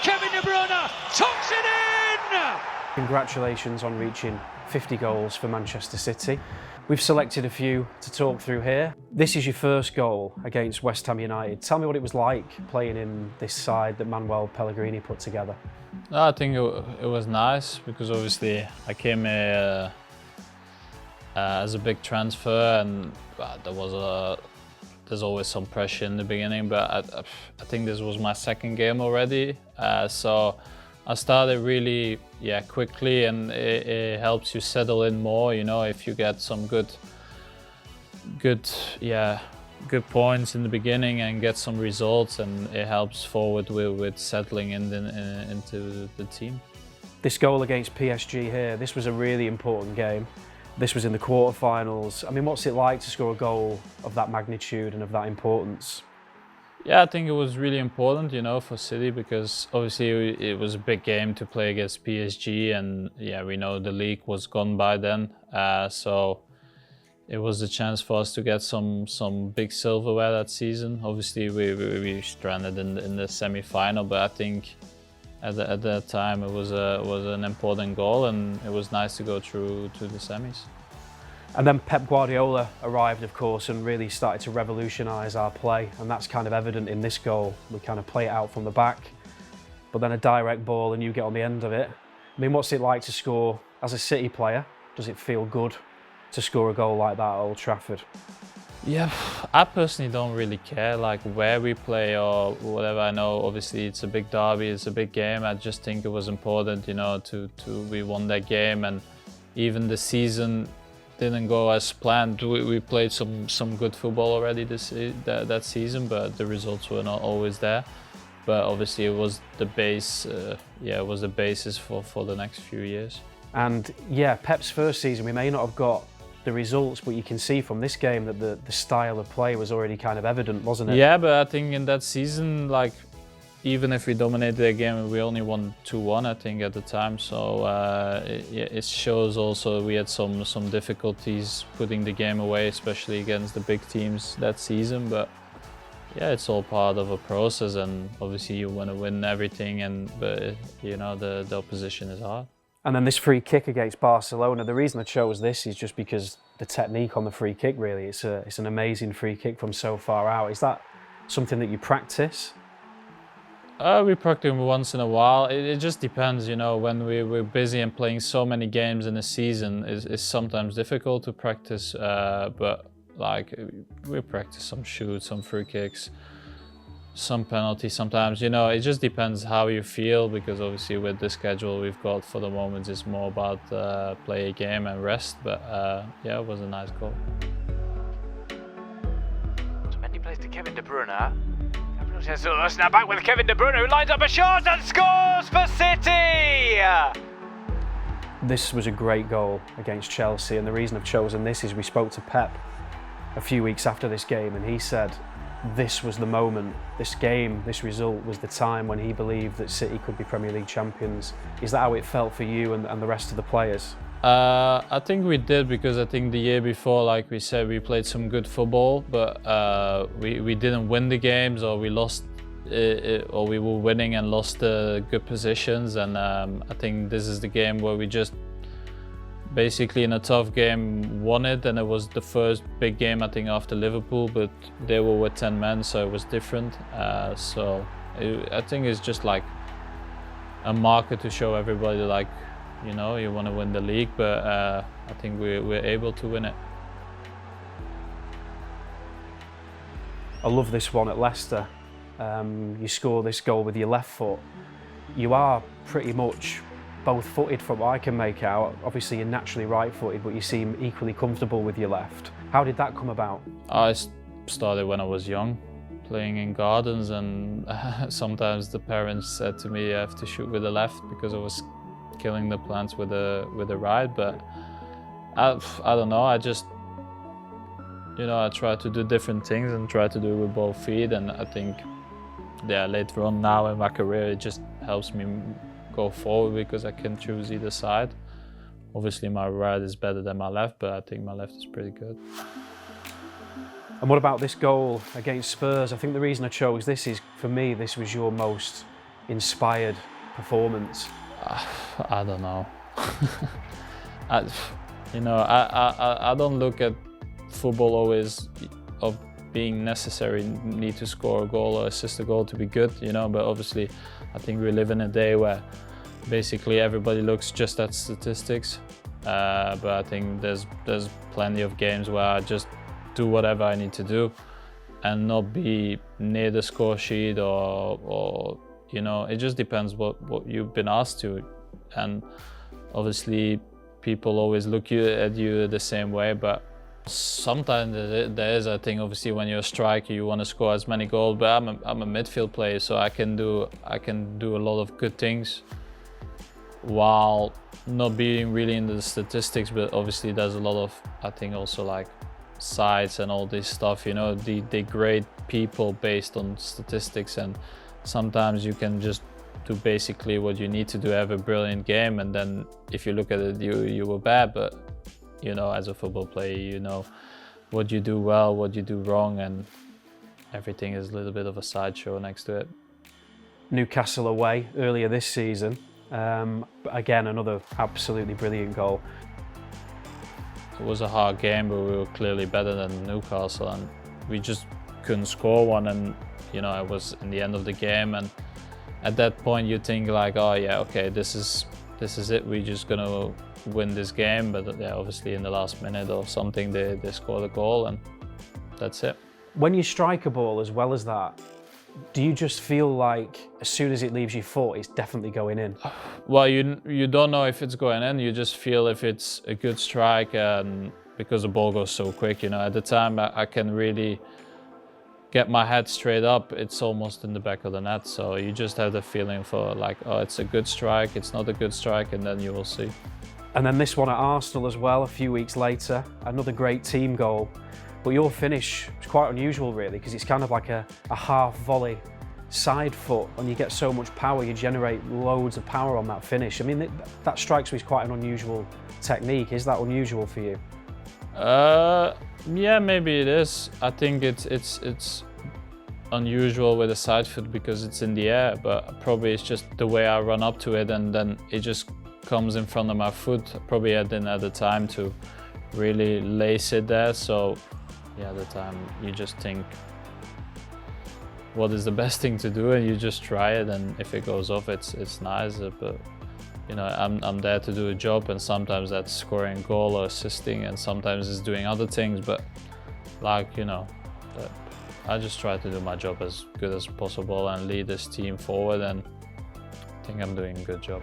Kevin De Bruyne tucks it in! Congratulations on reaching 50 goals for Manchester City. We've selected a few to talk through here. This is your first goal against West Ham United. Tell me what it was like playing in this side that Manuel Pellegrini put together. I think it was nice because obviously I came here as a big transfer, and there's always some pressure in the beginning, but I think this was my second game already, so I started really quickly, and it helps you settle in more, you know, if you get some good points in the beginning and get some results, and it helps forward with settling into the team. This goal against PSG here, this was a really important game. This was in the quarterfinals. I mean, what's it like to score a goal of that magnitude and of that importance? Yeah, I think it was really important, you know, for City, because obviously it was a big game to play against PSG, and yeah, we know the league was gone by then, so it was a chance for us to get some big silverware that season. Obviously, we stranded in the semi-final, but I think at that time it was an important goal, and it was nice to go through to the semis. And then Pep Guardiola arrived, of course, and really started to revolutionise our play, and that's kind of evident in this goal. We kind of play it out from the back, but then a direct ball and you get on the end of it. I mean, what's it like to score as a City player? Does it feel good to score a goal like that at Old Trafford? Yeah, I personally don't really care like where we play or whatever. I know obviously it's a big derby, it's a big game. I just think it was important, you know, we won that game, and even the season didn't go as planned. We played some good football already that season, but the results were not always there. But obviously it was the base, it was the basis for the next few years. And yeah, Pep's first season, we may not have got the results, but you can see from this game that the style of play was already kind of evident, wasn't it? Yeah, but I think in that season, like, even if we dominated the game, we only won 2-1, I think, at the time. So it shows also we had some difficulties putting the game away, especially against the big teams that season. But yeah, it's all part of a process, and obviously you want to win everything, but you know the opposition is hard. And then this free kick against Barcelona, the reason I chose this is just because the technique on the free kick, really. It's an amazing free kick from so far out. Is that something that you practice? We practice once in a while. It just depends, you know, when we're busy and playing so many games in a season, it's sometimes difficult to practice, but like we practice some shoots, some free kicks, some penalties sometimes, you know, it just depends how you feel, because obviously with the schedule we've got for the moment, it's more about play a game and rest, but yeah, it was a nice goal. So Mendy plays to Kevin De Bruyne. Gabriel Jesus now back with Kevin De Bruyne, who lines up a shot and scores for City! This was a great goal against Chelsea, and the reason I've chosen this is we spoke to Pep a few weeks after this game, and he said this was the moment, this game, this result was the time when he believed that City could be Premier League champions. Is that how it felt for you and the rest of the players? I think we did, because I think the year before, like we said, we played some good football, but we didn't win the games, or we lost, or we were winning and lost the good positions. And I think this is the game where we just basically in a tough game won it, and it was the first big game I think after Liverpool, but they were with 10 men, so it was different. I think it's just like a marker to show everybody, like, you know, you want to win the league, but I think we're able to win it. I love this one at Leicester. You score this goal with your left foot. You are pretty much both-footed from what I can make out. Obviously you're naturally right-footed, but you seem equally comfortable with your left. How did that come about? I started when I was young, playing in gardens, and sometimes the parents said to me I have to shoot with the left because I was killing the plants with the right, but I don't know, I just, you know, I try to do different things and try to do it with both feet, and I think, yeah, later on now in my career it just helps me go forward because I can choose either side. Obviously my right is better than my left, but I think my left is pretty good. And what about this goal against Spurs? I think the reason I chose this is, for me, this was your most inspired performance? I don't know. I don't look at football always of being necessary, need to score a goal or assist a goal to be good, but obviously I think we live in a day where basically everybody looks just at statistics, but I think there's plenty of games where I just do whatever I need to do and not be near the score sheet or it just depends what you've been asked to. And obviously people always look at you the same way, but sometimes there is, I think, obviously when you're a striker you want to score as many goals, but I'm a midfield player, so I can do a lot of good things while not being really into the statistics. But obviously there's a lot of, I think, also like sides and all this stuff, they grade people based on statistics, and sometimes you can just do basically what you need to do, have a brilliant game, and then if you look at it, you were bad. But as a football player, you know what you do well, what you do wrong, and everything is a little bit of a sideshow next to it. Newcastle away earlier this season, again another absolutely brilliant goal. It was a hard game, but we were clearly better than Newcastle, and we just couldn't score one. And it was in the end of the game, and at that point you think like, oh yeah, okay, this is it, we're just gonna win this game. But yeah, obviously in the last minute or something they scored a goal, and that's it. When you strike a ball as well as that, do you just feel like as soon as it leaves your foot it's definitely going in? Well, you don't know if it's going in, you just feel if it's a good strike, and because the ball goes so quick, at the time I can really get my head straight up, it's almost in the back of the net. So you just have the feeling for like, oh, it's a good strike, it's not a good strike, and then you will see. And then this one at Arsenal as well, a few weeks later, another great team goal. But your finish is quite unusual really, because it's kind of like a half volley side foot, and you get so much power, you generate loads of power on that finish. I mean, that strikes me as quite an unusual technique. Is that unusual for you? Yeah, maybe it is. I think it's unusual with a side foot because it's in the air, but probably it's just the way I run up to it, and then it just comes in front of my foot. Probably I didn't have the time to really lace it there. So yeah, at the time you just think, what is the best thing to do, and you just try it, and if it goes off, it's nice. But I'm there to do a job, and sometimes that's scoring a goal or assisting, and sometimes it's doing other things. But like, I just try to do my job as good as possible and lead this team forward, and I think I'm doing a good job.